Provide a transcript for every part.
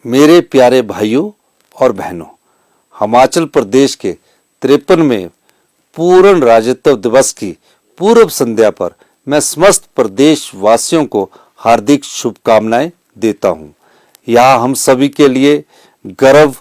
मेरे प्यारे भाइयों और बहनों, हिमाचल प्रदेश के 53वें पूर्ण राज्यत्व दिवस की पूर्व संध्या पर मैं समस्त प्रदेश वासियों को हार्दिक शुभकामनाएं देता हूं। यह हम सभी के लिए गर्व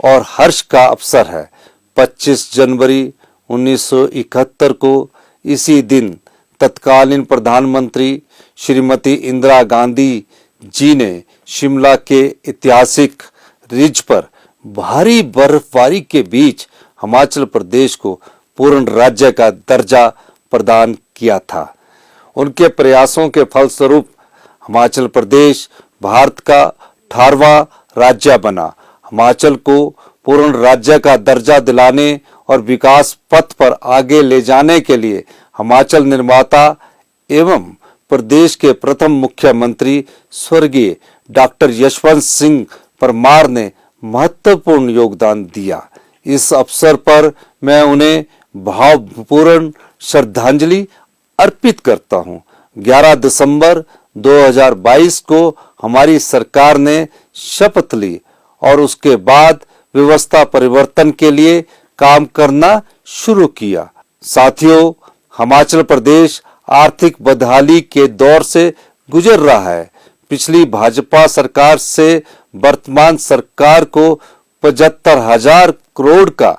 और हर्ष का अवसर है। 25 जनवरी 1971 को इसी दिन तत्कालीन प्रधानमंत्री श्रीमती इंदिरा गांधी जी ने शिमला के ऐतिहासिक रिज पर भारी बर्फबारी के बीच हिमाचल प्रदेश को पूर्ण राज्य का दर्जा प्रदान किया था। उनके प्रयासों के फलस्वरूप हिमाचल प्रदेश भारत का 18वां राज्य बना। हिमाचल को पूर्ण राज्य का दर्जा दिलाने और विकास पथ पर आगे ले जाने के लिए हिमाचल निर्माता एवं प्रदेश के प्रथम मुख्यमंत्री स्वर्गीय डॉक्टर यशवंत सिंह परमार ने महत्वपूर्ण योगदान दिया। इस अवसर पर मैं उन्हें भावपूर्ण श्रद्धांजलि अर्पित करता हूं। 11 दिसंबर 2022 को हमारी सरकार ने शपथ ली और उसके बाद व्यवस्था परिवर्तन के लिए काम करना शुरू किया। साथियों, हिमाचल प्रदेश आर्थिक बदहाली के दौर से गुजर रहा है। पिछली भाजपा सरकार से वर्तमान सरकार को 75,000 करोड़ का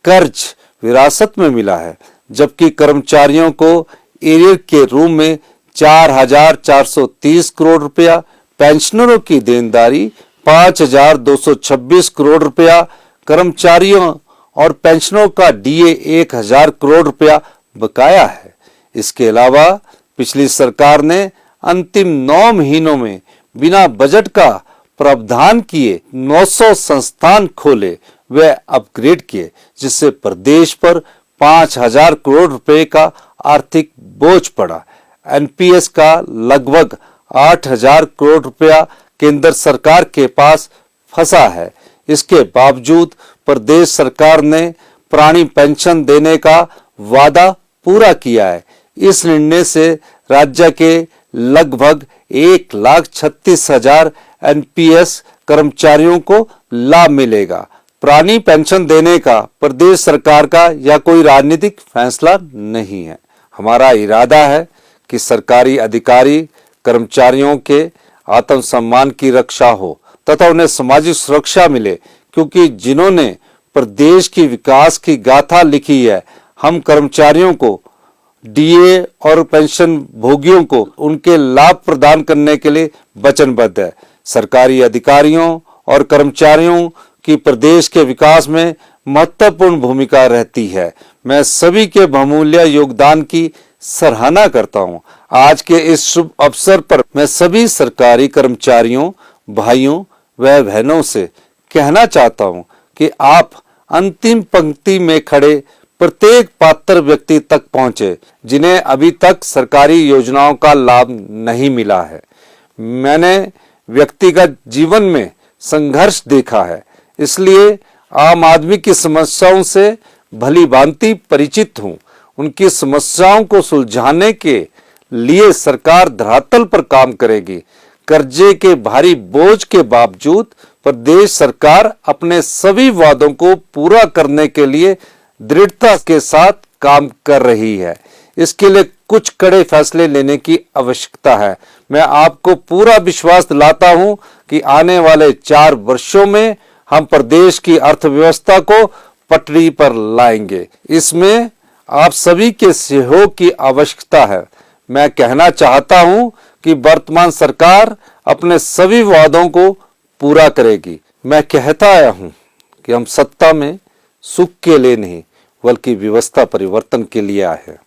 कर्ज विरासत में मिला है, जबकि कर्मचारियों को एरियर के रूप में 4,430 करोड़ रुपया, पेंशनरों की देनदारी 5,226 करोड़ रुपया, कर्मचारियों और पेंशनों का डीए 1,000 करोड़ रुपया बकाया है। इसके अलावा पिछली सरकार ने अंतिम 9 महीनों में बिना बजट का प्रावधान किए 900 संस्थान खोले व अपग्रेड किए, जिससे प्रदेश पर 5,000 करोड़ रुपए का आर्थिक बोझ पड़ा। एनपीएस का लगभग 8,000 करोड़ रुपया केंद्र सरकार के पास फंसा है। इसके बावजूद प्रदेश सरकार ने पुरानी पेंशन देने का वादा पूरा किया है। इस निर्णय से राज्य के लगभग 1,36,000 एनपीएस कर्मचारियों को लाभ मिलेगा। पुरानी पेंशन देने का प्रदेश सरकार का यह कोई राजनीतिक फैसला नहीं है। हमारा इरादा है कि सरकारी अधिकारी कर्मचारियों के आत्मसम्मान की रक्षा हो तथा उन्हें सामाजिक सुरक्षा मिले, क्योंकि जिन्होंने प्रदेश की विकास की गाथा लिखी है, हम कर्मचारियों को, डीए और पेंशन भोगियों को उनके लाभ प्रदान करने के लिए वचनबद्ध है। सरकारी अधिकारियों और कर्मचारियों की प्रदेश के विकास में महत्वपूर्ण भूमिका रहती है। मैं सभी के बहुमूल्य योगदान की सराहना करता हूं। आज के इस शुभ अवसर पर मैं सभी सरकारी कर्मचारियों, भाइयों व बहनों से कहना चाहता हूं कि आप अंतिम पंक्ति में खड़े प्रत्येक पात्र व्यक्ति तक पहुंचे जिन्हें अभी तक सरकारी योजनाओं का लाभ नहीं मिला है। मैंने व्यक्तिगत जीवन में संघर्ष देखा है, इसलिए आम आदमी की समस्याओं से भली भांति परिचित हूं। उनकी समस्याओं को सुलझाने के लिए सरकार धरातल पर काम करेगी। कर्जे के भारी बोझ के बावजूद प्रदेश सरकार अपने सभी वादों को पूरा करने के लिए दृढ़ता के साथ काम कर रही है। इसके लिए कुछ कड़े फैसले लेने की आवश्यकता है। मैं आपको पूरा विश्वास दिलाता हूं कि आने वाले 4 वर्षों में हम प्रदेश की अर्थव्यवस्था को पटरी पर लाएंगे। इसमें आप सभी के सहयोग की आवश्यकता है। मैं कहना चाहता हूं कि वर्तमान सरकार अपने सभी वादों को पूरा करेगी। मैं कहता आया हूं कि हम सत्ता में सुख के लिए नहीं बल्कि व्यवस्था परिवर्तन के लिए आए हैं।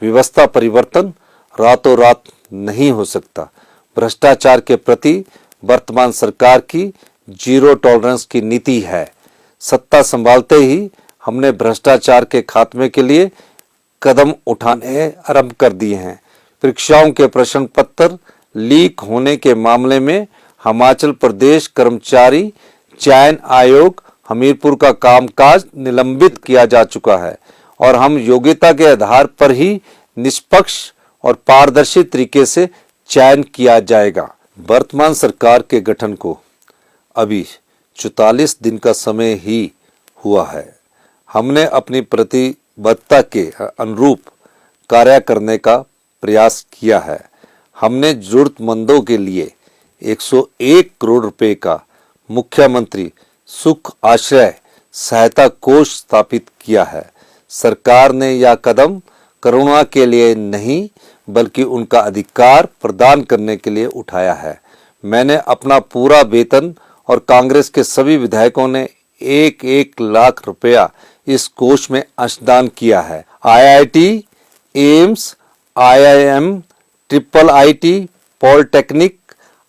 व्यवस्था परिवर्तन रातों रात नहीं हो सकता। भ्रष्टाचार के प्रति वर्तमान सरकार की जीरो टॉलरेंस की नीति है। सत्ता संभालते ही हमने भ्रष्टाचार के खात्मे के लिए कदम उठाने आरंभ कर दिए हैं। परीक्षाओं के प्रश्न पत्र लीक होने के मामले में हिमाचल प्रदेश कर्मचारी चयन आयोग हमीरपुर का कामकाज निलंबित किया जा चुका है और हम योग्यता के आधार पर ही निष्पक्ष और पारदर्शी तरीके से चयन किया जाएगा। वर्तमान सरकार के गठन को अभी 44 दिन का समय ही हुआ है। हमने अपनी प्रतिबद्धता के अनुरूप कार्य करने का प्रयास किया है। हमने जरूरतमंदों के लिए 101 करोड़ रुपए का मुख्यमंत्री सुख आश्रय सहायता कोष स्थापित किया है। सरकार ने यह कदम करुणा के लिए नहीं बल्कि उनका अधिकार प्रदान करने के लिए उठाया है। मैंने अपना पूरा वेतन और कांग्रेस के सभी विधायकों ने 1-1 लाख रुपया इस कोष में अंशदान किया है। IIT, AIIMS, IIM, IIIT, polytechnic,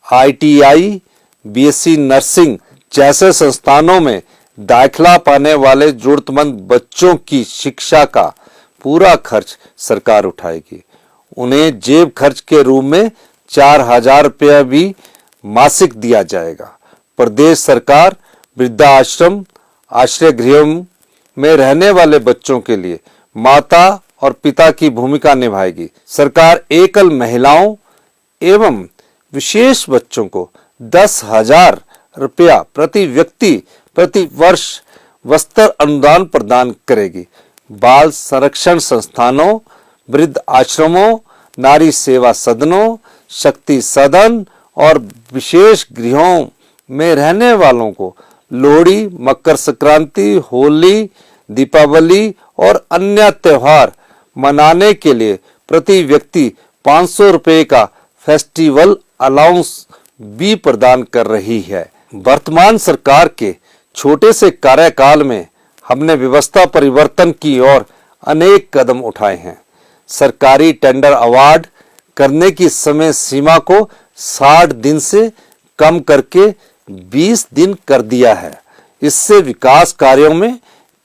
ITI, BSc nursing जैसे संस्थानों में दाखिला पाने वाले जरूरतमंद बच्चों की शिक्षा का पूरा खर्च सरकार उठाएगी। उन्हें जेब खर्च के रूप में 4,000 रुपया भी मासिक दिया जाएगा। प्रदेश सरकार वृद्धाश्रम, आश्रय गृह में रहने वाले बच्चों के लिए माता और पिता की भूमिका निभाएगी। सरकार एकल महिलाओं एवं विशेष बच्चों को 10,000 रुपया प्रति व्यक्ति प्रति वर्ष वस्त्र अनुदान प्रदान करेगी। बाल संरक्षण संस्थानों, वृद्ध आश्रमों, नारी सेवा सदनों, शक्ति सदन और विशेष गृहों में रहने वालों को लोहड़ी, मकर संक्रांति, होली, दीपावली और अन्य त्योहार मनाने के लिए प्रति व्यक्ति 500 रुपये का फेस्टिवल अलाउंस भी प्रदान कर रही है। वर्तमान सरकार के छोटे से कार्यकाल में हमने व्यवस्था परिवर्तन की ओर अनेक कदम उठाए हैं। सरकारी टेंडर अवार्ड करने की समय सीमा को 60 दिन से कम करके 20 दिन कर दिया है। इससे विकास कार्यों में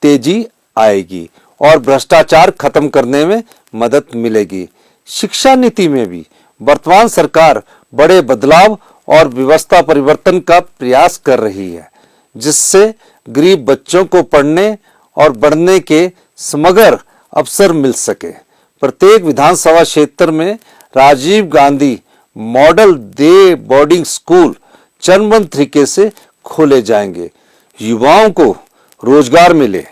तेजी आएगी और भ्रष्टाचार खत्म करने में मदद मिलेगी। शिक्षा नीति में भी वर्तमान सरकार बड़े बदलाव और व्यवस्था परिवर्तन का प्रयास कर रही है, जिससे गरीब बच्चों को पढ़ने और बढ़ने के समग्र अवसर मिल सके। प्रत्येक विधानसभा क्षेत्र में Rajiv Gandhi model day boarding school चरणबद्ध तरीके से खोले जाएंगे। युवाओं को रोजगार मिले,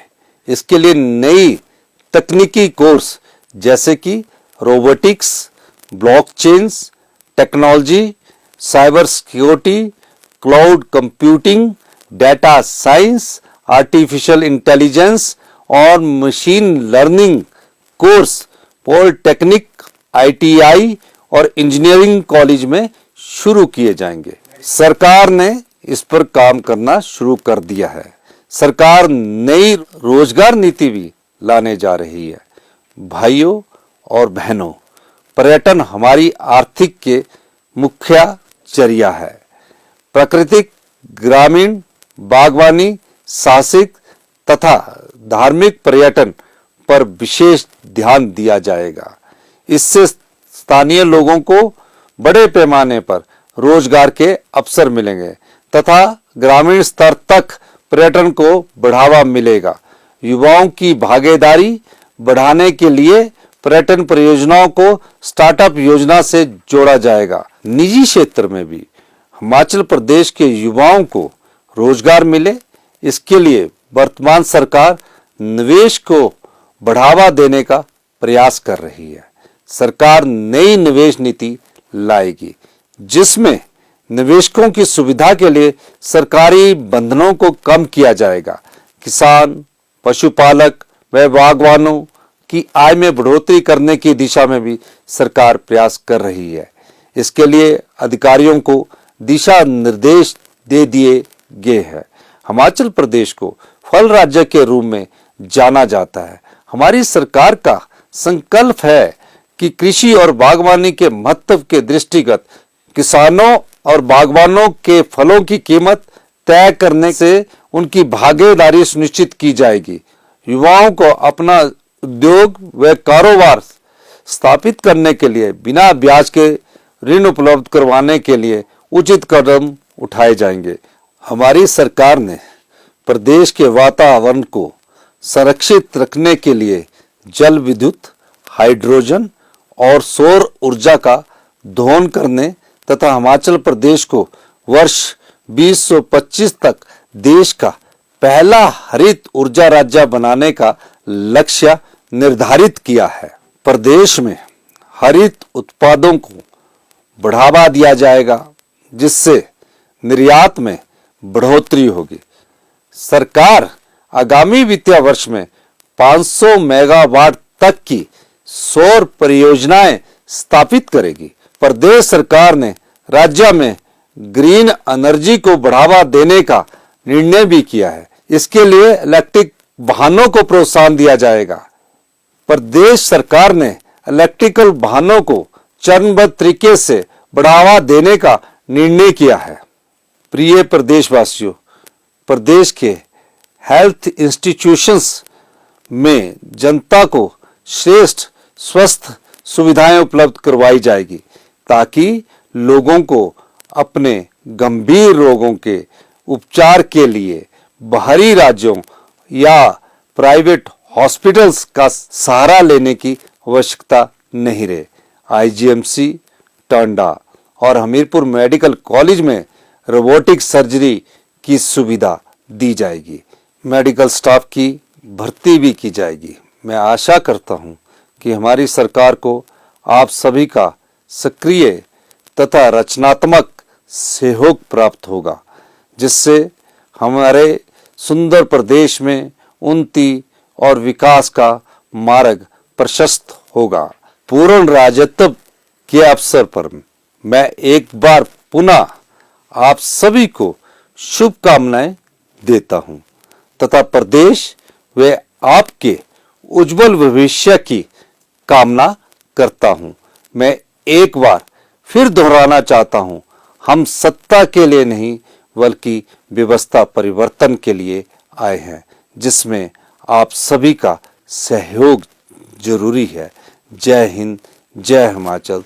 इसके लिए नई तकनीकी कोर्स जैसे कि robotics, blockchain technology, cyber security, cloud computing, data science, artificial intelligence और machine learning course polytechnic, ITI और इंजीनियरिंग कॉलेज में शुरू किए जाएंगे। सरकार ने इस पर काम करना शुरू कर दिया है। सरकार नई रोजगार नीति भी लाने जा रही है। भाइयों और बहनों, पर्यटन हमारी आर्थिक के मुख्य जरिया है। प्राकृतिक, ग्रामीण, बागवानी, साहसिक तथा धार्मिक पर्यटन पर विशेष ध्यान दिया जाएगा। इससे स्थानीय लोगों को बड़े पैमाने पर रोजगार के अवसर मिलेंगे तथा ग्रामीण स्तर तक पर्यटन को बढ़ावा मिलेगा। युवाओं की भागीदारी बढ़ाने के लिए पर्यटन परियोजनाओं को स्टार्टअप योजना से जोड़ा जाएगा। निजी क्षेत्र में भी हिमाचल प्रदेश के युवाओं को रोजगार मिले, इसके लिए वर्तमान सरकार निवेश को बढ़ावा देने का प्रयास कर रही है। सरकार नई निवेश नीति लाएगी, जिसमें निवेशकों की सुविधा के लिए सरकारी बंधनों को कम किया जाएगा। किसान, पशुपालक व बागवानों की आय में बढ़ोतरी करने की दिशा में भी सरकार प्रयास कर रही है। इसके लिए अधिकारियों को दिशा निर्देश दे दिए गए हैं। हिमाचल प्रदेश को फल राज्य के रूप में जाना जाता है। हमारी सरकार का संकल्प है कि कृषि और बागवानी के महत्व के दृष्टिगत किसानों और बागवानों के फलों की कीमत तय करने से उनकी भागीदारी सुनिश्चित की जाएगी। युवाओं को अपना उद्योग व कारोबार स्थापित करने के लिए बिना ब्याज के ऋण उपलब्ध करवाने के लिए उचित कदम उठाए जाएंगे। हमारी सरकार ने प्रदेश के वातावरण को संरक्षित रखने के लिए जल विद्युत, हाइड्रोजन और सौर ऊर्जा का दोहन करने तथा हिमाचल प्रदेश को वर्ष 2025 तक देश का पहला हरित ऊर्जा राज्य बनाने का लक्ष्य निर्धारित किया है। प्रदेश में हरित उत्पादों को बढ़ावा दिया जाएगा, जिससे निर्यात में बढ़ोतरी होगी। सरकार आगामी वित्तीय वर्ष में 500 मेगावाट तक की सौर परियोजनाएं स्थापित करेगी। प्रदेश सरकार ने राज्य में ग्रीन एनर्जी को बढ़ावा देने का निर्णय भी किया है। इसके लिए इलेक्ट्रिक वाहनों को प्रोत्साहन दिया जाएगा। प्रदेश सरकार ने इलेक्ट्रिकल वाहनों को चरणबद्ध तरीके से बढ़ावा देने का निर्णय किया है। प्रिय प्रदेशवासियों, प्रदेश के हेल्थ इंस्टीट्यूशंस में जनता को श्रेष्ठ स्वास्थ्य सुविधाएं उपलब्ध करवाई जाएगी, ताकि लोगों को अपने गंभीर रोगों के उपचार के लिए बाहरी राज्यों या प्राइवेट हॉस्पिटल्स का सहारा लेने की आवश्यकता नहीं रहे। आईजीएमसी, टांडा और हमीरपुर मेडिकल कॉलेज में रोबोटिक सर्जरी की सुविधा दी जाएगी। मेडिकल स्टाफ की भर्ती भी की जाएगी। मैं आशा करता हूं कि हमारी सरकार को आप सभी का सक्रिय तथा रचनात्मक सहयोग प्राप्त होगा, जिससे हमारे सुंदर प्रदेश में उन्नति और विकास का मार्ग प्रशस्त होगा। पूर्ण राज्यत्व के अवसर पर मैं एक बार पुनः आप सभी को शुभकामनाएं देता हूं तथा प्रदेश व आपके उज्जवल भविष्य की कामना करता हूं। मैं एक बार फिर दोहराना चाहता हूं, हम सत्ता के लिए नहीं बल्कि व्यवस्था परिवर्तन के लिए आए हैं, जिसमें आप सभी का सहयोग जरूरी है। जय हिंद, जय हिमाचल।